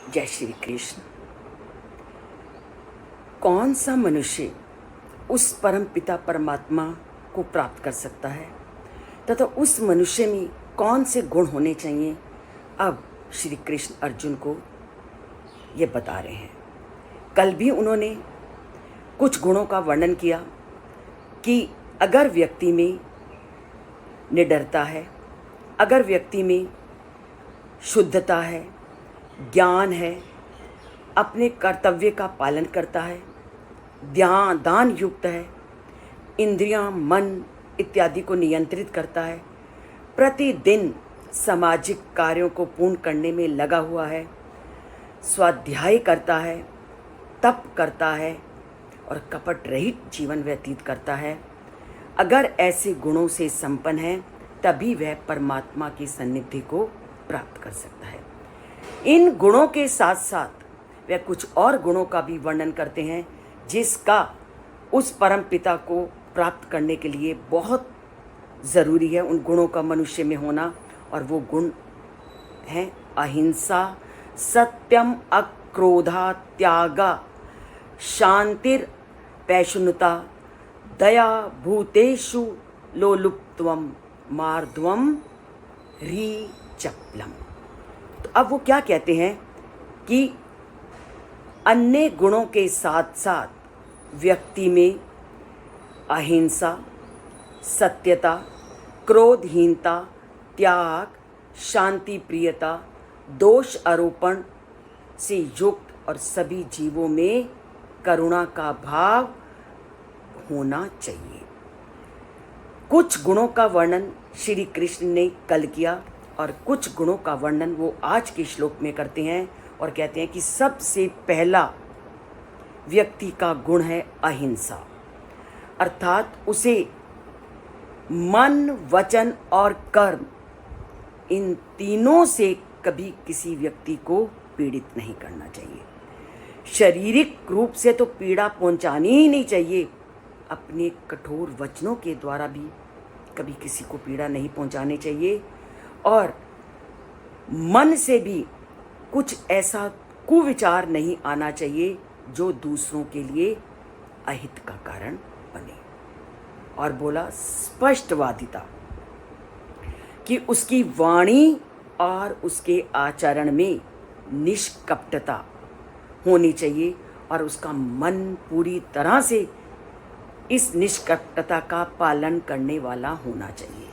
जय श्री कृष्ण। कौन सा मनुष्य उस परम पिता परमात्मा को प्राप्त कर सकता है तथा उस मनुष्य में कौन से गुण होने चाहिए, अब श्री कृष्ण अर्जुन को ये बता रहे हैं। कल भी उन्होंने कुछ गुणों का वर्णन किया कि अगर व्यक्ति में निडरता है, अगर व्यक्ति में शुद्धता है, ज्ञान है, अपने कर्तव्य का पालन करता है, दान युक्त है, इंद्रियां, मन इत्यादि को नियंत्रित करता है, प्रतिदिन सामाजिक कार्यों को पूर्ण करने में लगा हुआ है, स्वाध्याय करता है, तप करता है और कपट रहित जीवन व्यतीत करता है, अगर ऐसे गुणों से संपन्न है तभी वह परमात्मा की सन्निधि को प्राप्त कर सकता है। इन गुणों के साथ साथ वह कुछ और गुणों का भी वर्णन करते हैं जिसका उस परम पिता को प्राप्त करने के लिए बहुत ज़रूरी है उन गुणों का मनुष्य में होना। और वो गुण हैं अहिंसा, सत्यम, अक्रोधा, त्यागा, शांतिर, पैशुनता, दया, भूतेषु लोलुप्त्वम, मार्दवम, ह्रीचपलम। तो अब वो क्या कहते हैं कि अन्य गुणों के साथ साथ व्यक्ति में अहिंसा, सत्यता, क्रोधहीनता, त्याग, शांति प्रियता, दोष आरोपण से युक्त और सभी जीवों में करुणा का भाव होना चाहिए। कुछ गुणों का वर्णन श्री कृष्ण ने कल किया और कुछ गुणों का वर्णन वो आज के श्लोक में करते हैं और कहते हैं कि सबसे पहला व्यक्ति का गुण है अहिंसा, अर्थात उसे मन, वचन और कर्म इन तीनों से कभी किसी व्यक्ति को पीड़ित नहीं करना चाहिए। शारीरिक रूप से तो पीड़ा पहुंचानी ही नहीं चाहिए, अपने कठोर वचनों के द्वारा भी कभी किसी को पीड़ा नहीं पहुंचानी चाहिए और मन से भी कुछ ऐसा कुविचार नहीं आना चाहिए जो दूसरों के लिए अहित का कारण बने। और बोला स्पष्टवादिता, कि उसकी वाणी और उसके आचरण में निष्कपटता होनी चाहिए और उसका मन पूरी तरह से इस निष्कपटता का पालन करने वाला होना चाहिए।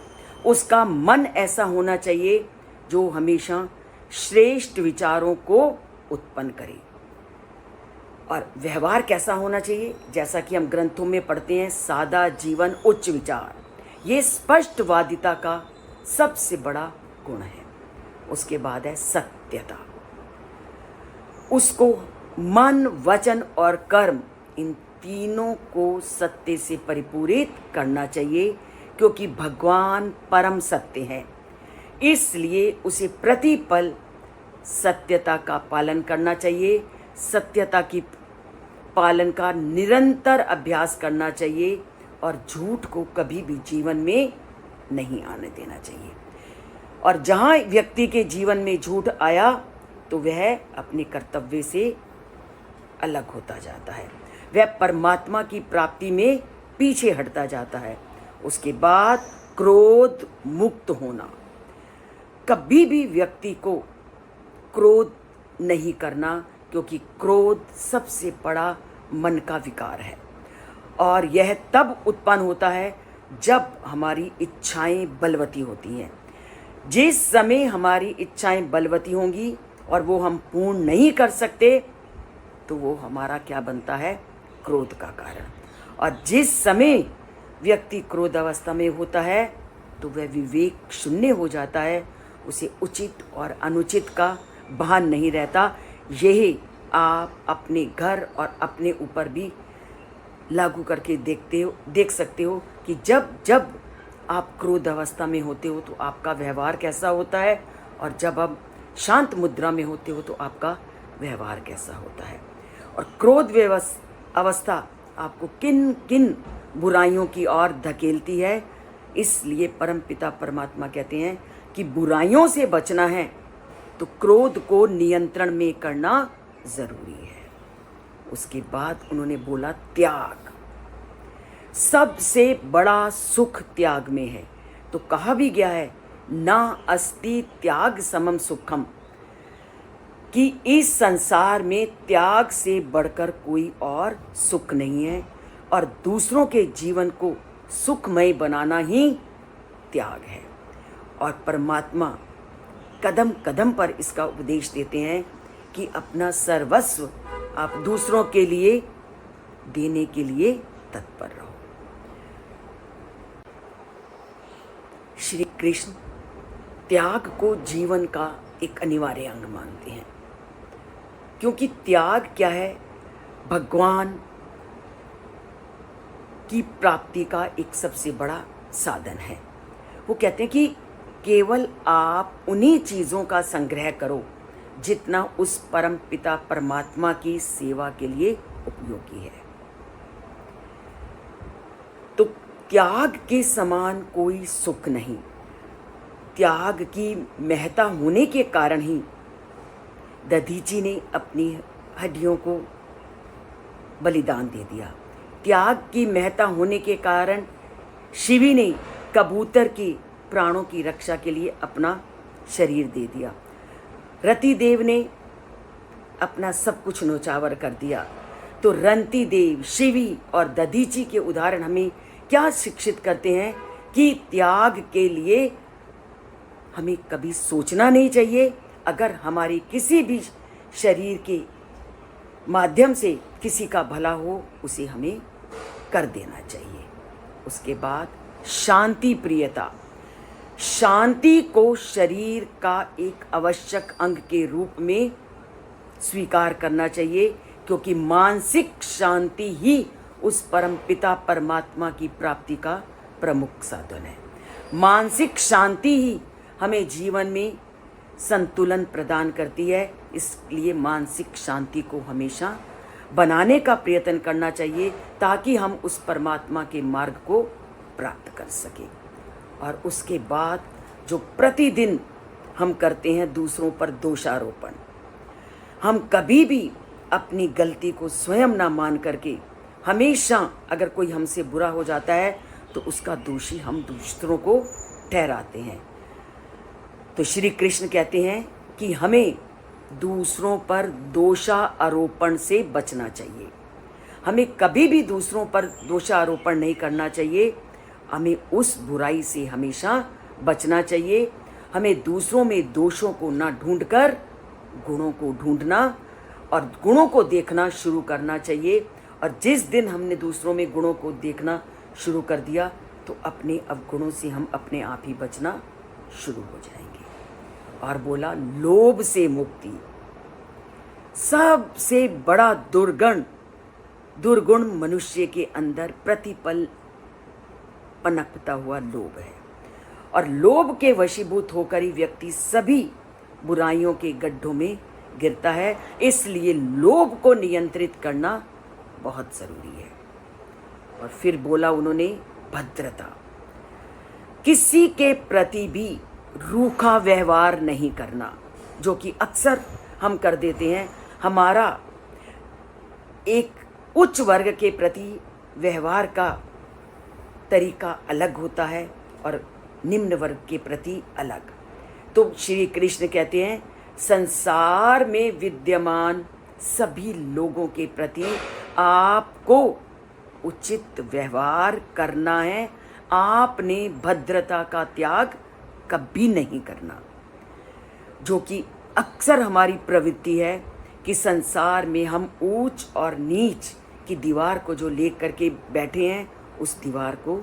उसका मन ऐसा होना चाहिए जो हमेशा श्रेष्ठ विचारों को उत्पन्न करे। और व्यवहार कैसा होना चाहिए, जैसा कि हम ग्रंथों में पढ़ते हैं, सादा जीवन उच्च विचार। ये स्पष्टवादिता का सबसे बड़ा गुण है। उसके बाद है सत्यता, उसको मन, वचन और कर्म इन तीनों को सत्य से परिपूरित करना चाहिए, क्योंकि भगवान परम सत्य है। इसलिए उसे प्रतिपल सत्यता का पालन करना चाहिए, सत्यता की पालन का निरंतर अभ्यास करना चाहिए और झूठ को कभी भी जीवन में नहीं आने देना चाहिए। और जहाँ व्यक्ति के जीवन में झूठ आया तो वह अपने कर्तव्य से अलग होता जाता है, वह परमात्मा की प्राप्ति में पीछे हटता जाता है। उसके बाद क्रोध मुक्त होना, कभी भी व्यक्ति को क्रोध नहीं करना, क्योंकि क्रोध सबसे बड़ा मन का विकार है और यह तब उत्पन्न होता है जब हमारी इच्छाएं बलवती होती हैं। जिस समय हमारी इच्छाएं बलवती होंगी और वो हम पूर्ण नहीं कर सकते तो वो हमारा क्या बनता है, क्रोध का कारण। और जिस समय व्यक्ति क्रोध अवस्था में होता है तो वह विवेक शून्य हो जाता है, उसे उचित और अनुचित का भान नहीं रहता। यही आप अपने घर और अपने ऊपर भी लागू करके देख सकते हो कि जब जब आप क्रोध अवस्था में होते हो तो आपका व्यवहार कैसा होता है और जब आप शांत मुद्रा में होते हो तो आपका व्यवहार कैसा होता है। और क्रोध अवस्था आपको किन किन बुराइयों की ओर धकेलती है। इसलिए परमपिता परमात्मा कहते हैं कि बुराइयों से बचना है तो क्रोध को नियंत्रण में करना जरूरी है। उसके बाद उन्होंने बोला त्याग, सबसे बड़ा सुख त्याग में है। तो कहा भी गया है ना अस्ति त्याग समम सुखम, कि इस संसार में त्याग से बढ़कर कोई और सुख नहीं है, और दूसरों के जीवन को सुखमय बनाना ही त्याग है। और परमात्मा कदम कदम पर इसका उपदेश देते हैं कि अपना सर्वस्व आप दूसरों के लिए देने के लिए तत्पर रहो। श्री कृष्ण त्याग को जीवन का एक अनिवार्य अंग मानते हैं, क्योंकि त्याग क्या है, भगवान की प्राप्ति का एक सबसे बड़ा साधन है। वो कहते हैं कि केवल आप उन्हीं चीज़ों का संग्रह करो जितना उस परम पिता परमात्मा की सेवा के लिए उपयोगी है। तो त्याग के समान कोई सुख नहीं। त्याग की महत्ता होने के कारण ही दधीची ने अपनी हड्डियों को बलिदान दे दिया। त्याग की महत्ता होने के कारण शिवी ने कबूतर की प्राणों की रक्षा के लिए अपना शरीर दे दिया। रति देव ने अपना सब कुछ न्योछावर कर दिया। तो रंती देव, शिवी और दधीची के उदाहरण हमें क्या शिक्षित करते हैं कि त्याग के लिए हमें कभी सोचना नहीं चाहिए। अगर हमारी किसी भी शरीर के माध्यम से किसी का भला हो, उसे हमें कर देना चाहिए। उसके बाद शांति प्रियता, शांति को शरीर का एक आवश्यक अंग के रूप में स्वीकार करना चाहिए, क्योंकि मानसिक शांति ही उस परम पिता परमात्मा की प्राप्ति का प्रमुख साधन है। मानसिक शांति ही हमें जीवन में संतुलन प्रदान करती है। इसलिए मानसिक शांति को हमेशा बनाने का प्रयत्न करना चाहिए, ताकि हम उस परमात्मा के मार्ग को प्राप्त कर सकें। और उसके बाद जो प्रतिदिन हम करते हैं दूसरों पर दोषारोपण, हम कभी भी अपनी गलती को स्वयं ना मान करके हमेशा अगर कोई हमसे बुरा हो जाता है तो उसका दोषी हम दूसरों को ठहराते हैं। तो श्री कृष्ण कहते हैं कि हमें दूसरों पर दोषारोपण से बचना चाहिए। हमें कभी भी दूसरों पर दोषारोपण नहीं करना चाहिए। हमें उस बुराई से हमेशा बचना चाहिए। हमें दूसरों में दोषों को ना ढूंढकर गुणों को ढूंढना और गुणों को देखना शुरू करना चाहिए। और जिस दिन हमने दूसरों में गुणों को देखना शुरू कर दिया तो अपने अवगुणों से हम अपने आप ही बचना शुरू हो जाएंगे। और बोला लोभ से मुक्ति, सबसे बड़ा दुर्गुण मनुष्य के अंदर प्रतिपल पनपता हुआ लोभ है। और लोभ के वशीभूत होकर ही व्यक्ति सभी बुराइयों के गड्ढों में गिरता है। इसलिए लोभ को नियंत्रित करना बहुत जरूरी है। और फिर बोला उन्होंने भद्रता, किसी के प्रति भी रूखा व्यवहार नहीं करना, जो कि अक्सर हम कर देते हैं। हमारा एक उच्च वर्ग के प्रति व्यवहार का तरीका अलग होता है और निम्न वर्ग के प्रति अलग। तो श्री कृष्ण कहते हैं संसार में विद्यमान सभी लोगों के प्रति आपको उचित व्यवहार करना है। आपने भद्रता का त्याग कभी नहीं करना, जो कि अक्सर हमारी प्रवृत्ति है कि संसार में हम ऊंच और नीच की दीवार को जो ले करके बैठे हैं उस दीवार को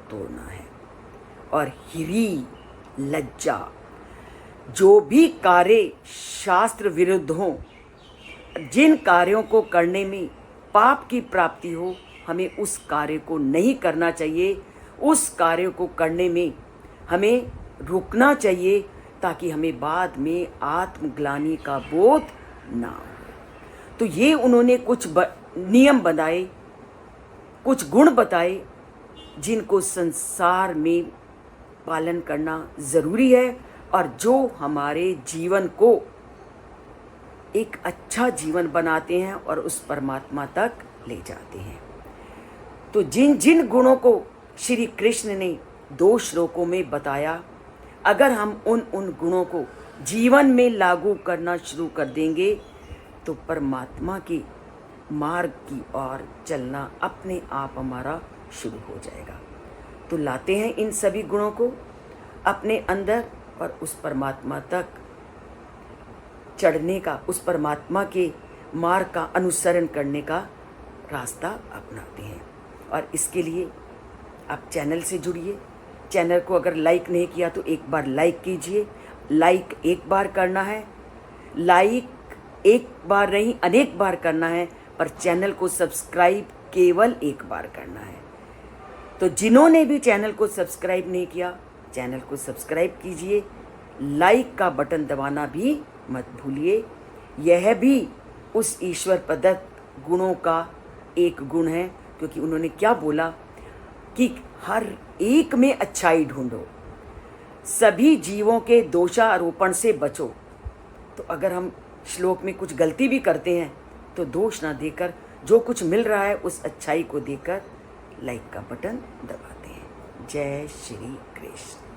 तोड़ना है। और हिरी लज्जा, जो भी कार्य शास्त्र विरुद्ध हो, जिन कार्यों को करने में पाप की प्राप्ति हो, हमें उस कार्य को नहीं करना चाहिए। उस कार्य को करने में हमें रुकना चाहिए, ताकि हमें बाद में आत्मग्लानि का बोध ना हो। तो ये उन्होंने कुछ नियम बनाए, कुछ गुण बताए, जिनको संसार में पालन करना ज़रूरी है। और जो हमारे जीवन को एक अच्छा जीवन बनाते हैं और उस परमात्मा तक ले जाते हैं। तो जिन जिन गुणों को श्री कृष्ण ने 2 श्लोकों में बताया, अगर हम उन गुणों को जीवन में लागू करना शुरू कर देंगे तो परमात्मा के मार्ग की ओर चलना अपने आप हमारा शुरू हो जाएगा। तो लाते हैं इन सभी गुणों को अपने अंदर और उस परमात्मा तक चढ़ने का, उस परमात्मा के मार्ग का अनुसरण करने का रास्ता अपनाते हैं। और इसके लिए आप चैनल से जुड़िए। चैनल को अगर लाइक नहीं किया तो एक बार लाइक कीजिए। लाइक एक बार करना है, लाइक एक बार नहीं अनेक बार करना है, पर चैनल को सब्सक्राइब केवल एक बार करना है। तो जिन्होंने भी चैनल को सब्सक्राइब नहीं किया, चैनल को सब्सक्राइब कीजिए। लाइक का बटन दबाना भी मत भूलिए। यह भी उस ईश्वर प्रदत्त गुणों का एक गुण है, क्योंकि उन्होंने क्या बोला कि हर एक में अच्छाई ढूंढो, सभी जीवों के दोषारोपण से बचो। तो अगर हम श्लोक में कुछ गलती भी करते हैं तो दोष ना देकर जो कुछ मिल रहा है उस अच्छाई को देकर लाइक का बटन दबाते हैं। जय श्री कृष्ण।